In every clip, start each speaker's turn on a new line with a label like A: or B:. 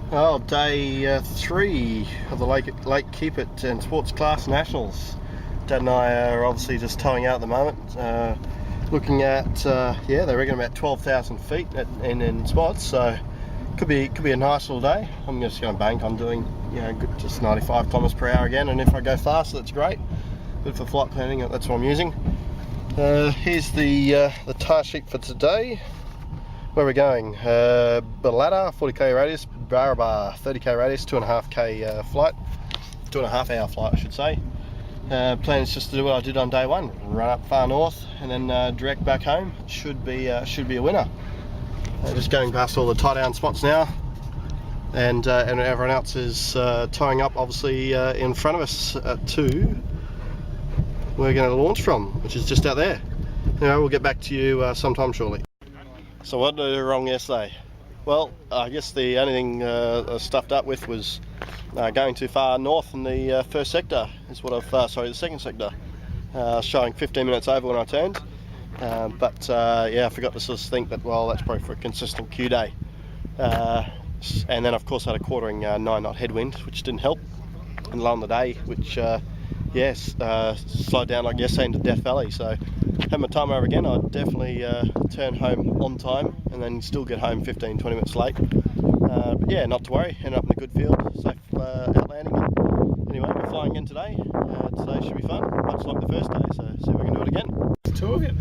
A: Well, day 3 of the Lake Keep It and Sports Class Nationals. Dad and I are obviously just towing out at the moment, looking at yeah, they reckon about 12,000 feet in spots, so could be a nice little day. I'm just going to bank on doing, you know, just 95 kilometers per hour again, and if I go faster, that's great. But for flight planning, that's what I'm using. Here's the task sheet for today. Where are we going? Balata, 40k radius, Baraba, 30k radius, 2.5k flight, 2.5 hour flight I should say. Plan is just to do what I did on day 1, run up far north and then direct back home. Should be a winner. Just going past all the tie down spots now, and everyone else is tying up obviously in front of us to where we're going to launch from, which is just out there. Anyway, we'll get back to you sometime shortly. So what did I do wrong yesterday? Well, I guess the only thing I stuffed up with was going too far north in the first sector. Is what I've sorry, the second sector. Showing 15 minutes over when I turned, but yeah, I forgot to sort of think that, well, that's probably for a consistent Q day. And then of course I had a quartering 9 knot headwind, which didn't help, and low on the day, which yes, slowed down like yesterday into Death Valley. So had my time over again, I'd definitely turn home on time and then still get home 15-20 minutes late. But yeah, not to worry, ended up in a good field, safe outlanding. Anyway, we're flying again today. Today should be fun, much like the first day, so see if we can do it again.
B: Talk it.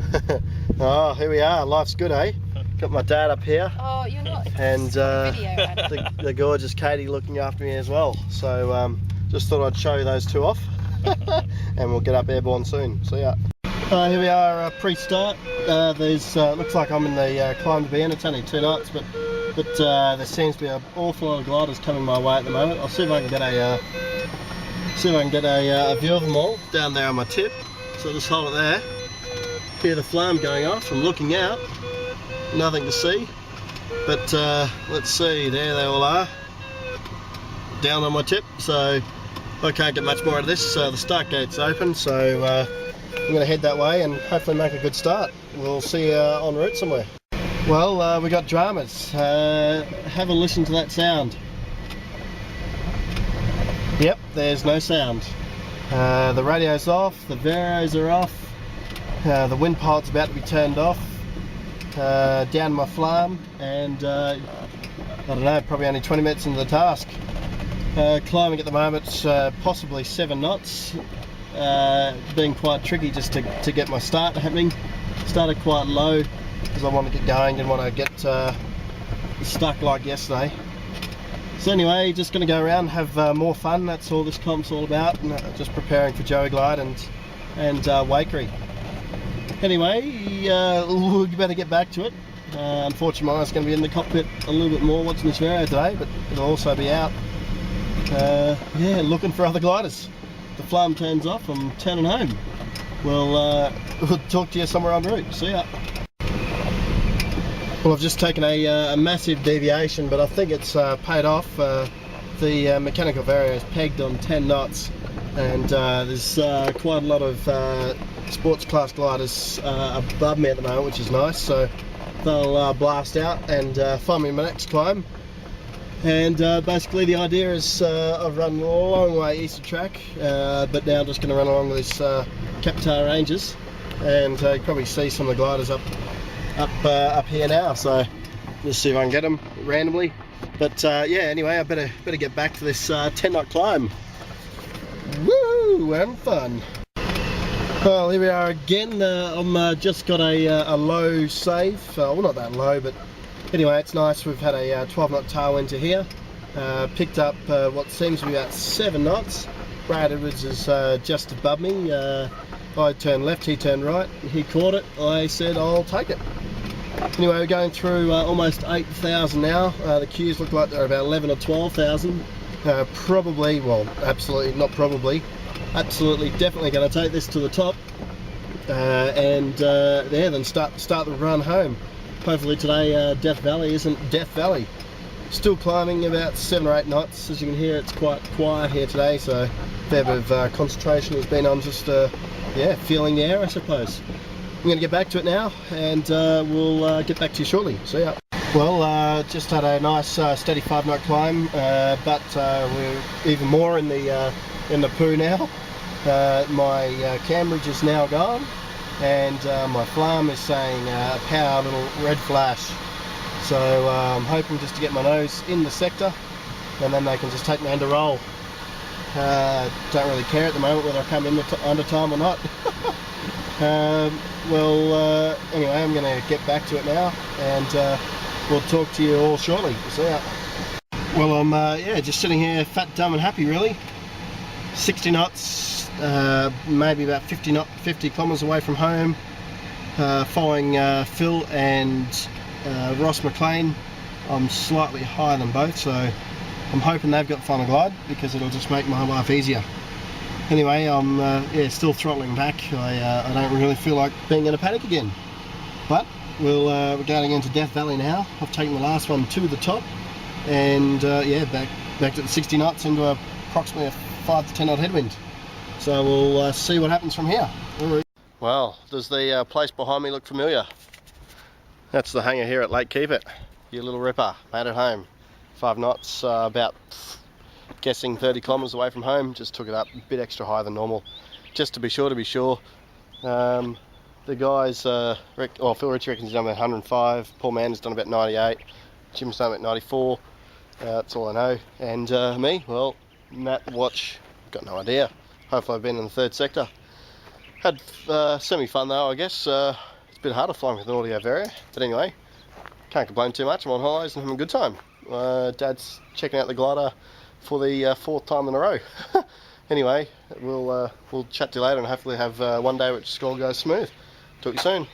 A: Oh, here we are, life's good, eh? Got my dad up here.
C: Oh, you're not.
A: And the gorgeous Katie looking after me as well. So just thought I'd show you those two off. And we'll get up airborne soon. See ya. Here we are pre-start. There's looks like I'm in the climb to be in. It's only 2 knots, but there seems to be an awful lot of gliders coming my way at the moment. I'll see if I can get a view of them all down there on my tip. So just hold it there. Hear the flame going off. I'm looking out. Nothing to see. But let's see. There they all are. Down on my tip. So I can't get much more out of this. The start gate's open, so I'm going to head that way and hopefully make a good start. We'll see you en route somewhere. Well, we got dramas. Have a listen to that sound. Yep, there's no sound. The radio's off, the varios are off, the wind pilot's about to be turned off, down my flam, and I don't know, probably only 20 minutes into the task. Climbing at the moment, possibly 7 knots, being quite tricky just to get my start happening. Started quite low because I want to get going, didn't want to get stuck like yesterday. So anyway, just going to go around, have more fun. That's all this comp's all about, and just preparing for Joey Glide and Wakery. Anyway, we better get back to it. Unfortunately, I was going to be in the cockpit a little bit more watching this video today, but it'll also be out. Yeah, looking for other gliders. The flame turns off, I'm turning home. We'll talk to you somewhere en route. See ya. Well, I've just taken a massive deviation, but I think it's paid off. The mechanical vario is pegged on 10 knots, and there's quite a lot of sports class gliders above me at the moment, which is nice. So they'll blast out and find me in my next climb. And basically the idea is I've run a long way east of track, but now I'm just going to run along these Captar ranges, and you can probably see some of the gliders up here now, so let's see if I can get them randomly. But yeah, anyway, I better get back to this 10 knot climb. Woo, we're having fun. Well, here we are again. I'm just got a low save, well, not that low, but anyway, it's nice. We've had a 12 knot tailwind to here, picked up what seems to be about 7 knots. Brad Edwards is just above me. I turned left, he turned right, he caught it, I said I'll take it. Anyway, we're going through almost 8,000 now. The queues look like they're about 11 or 12,000. Probably, well, absolutely, not probably, absolutely, definitely going to take this to the top, and yeah, then start the run home. Hopefully today Death Valley isn't Death Valley. Still climbing about 7 or 8 knots. As you can hear, it's quite quiet here today, so a fair bit of concentration has been on just yeah, feeling the air, I suppose. I'm going to get back to it now, and we'll get back to you shortly. See ya. Well, just had a nice steady 5-knot climb, but we're even more in the poo now. My camberage is now gone, and my flam is saying power little red flash. So I'm hoping just to get my nose in the sector, and then they can just take me under roll. Don't really care at the moment whether I come in under time or not. Anyway, I'm going to get back to it now, and we'll talk to you all shortly. See ya. Well, I'm yeah, just sitting here fat, dumb and happy really. 60 knots, maybe about 50 kilometres away from home, following Phil and Ross McLean. I'm slightly higher than both, so I'm hoping they've got final glide because it'll just make my life easier. Anyway, I'm yeah, still throttling back. I don't really feel like being in a paddock again. But we're going into Death Valley now. I've taken the last one to the top, and yeah, back to the 60 knots into approximately a 5 to 10 knot headwind. So we'll see what happens from here. Well, does the place behind me look familiar? That's the hangar here at Lake Keep It. Your little ripper, made it home. 5 knots, about guessing 30 kilometres away from home. Just took it up a bit extra higher than normal, just to be sure. The guys, Phil Ritchie reckons he's done about 105, Paul Mander's done about 98, Jim's done about 94, that's all I know. And me, well, Matt watch, got no idea. Hopefully I've been in the 3rd sector. Had semi-fun though, I guess. It's a bit harder flying with an audio vario, but anyway, can't complain too much. I'm on holidays and having a good time. Dad's checking out the glider for the 4th time in a row. Anyway, we'll chat to you later and hopefully have one day which all goes smooth. Talk to you soon.